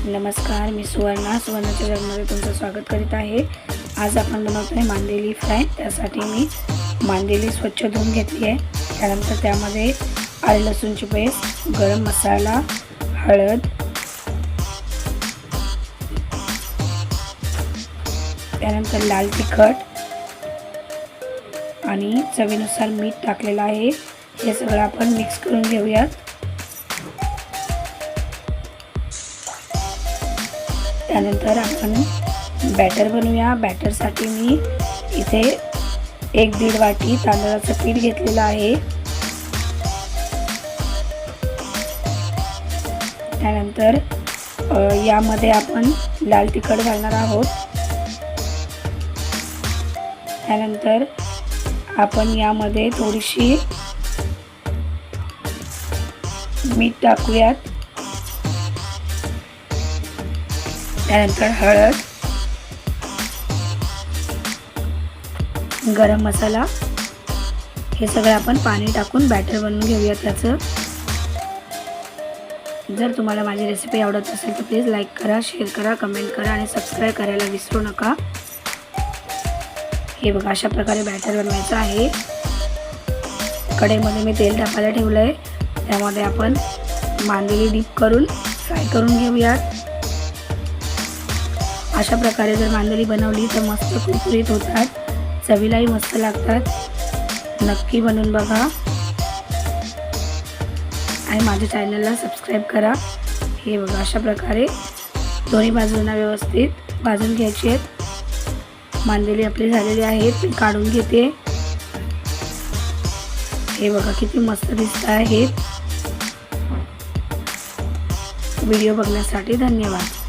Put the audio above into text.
नमस्कार, मी सुवर्णाच्या जगमध्ये तुमचं स्वागत करीत आहे। आज आपण बनवतो आहे मांदेली फ्राय। त्यासाठी मी मांदेली स्वच्छ धुवून घेतली आहे। त्यानंतर त्यामध्ये आले लसूणची पेस्ट, गरम मसाला, हळद, त्यानंतर लाल तिखट आणि चवीनुसार मीठ टाकलेलं आहे। हे सगळं आपण मिक्स करून घेऊयात। त्यानंतर आपण बॅटर बनवूया। बॅटरसाठी मी इथे 1-1.5 वाटी तांदळाचं पीठ घेतलेलं आहे। त्यानंतर यामध्ये आपण लाल तिखट घालणार आहोत। त्यानंतर आपण यामध्ये थोडीशी मीठ टाकूयात। त्यानंतर हळद, गरम मसाला, हे सगळं आपण पाणी टाकून बॅटर बनवून घेऊया त्याचं। जर तुम्हाला माझी रेसिपी आवडत असेल तर प्लीज लाईक करा, शेअर करा, कमेंट करा आणि सबस्क्राईब करायला विसरू नका। हे बघा, अशा प्रकारे बॅटर बनवायचं आहे। कढईमध्ये मी तेल टाकायला ठेवलं आहे। त्यामध्ये आपण मांदेली डीप करून फ्राय करून घेऊयात। अशा प्रकारे जर मांदेली बनवली तर मस्त कुरकुरीत होतात, चवीलाही मस्त लागतात। नक्की बनवून बघा आणि माझ्या चॅनलला सबस्क्राईब करा। हे बघा, अशा प्रकारे दोन्ही बाजूंना व्यवस्थित भाजून घ्यायची आहेत। मांदेली आपली झालेली आहे, ती काढून घेते। हे बघा किती मस्त दिसत आहेत। व्हिडिओ बघण्यासाठी धन्यवाद।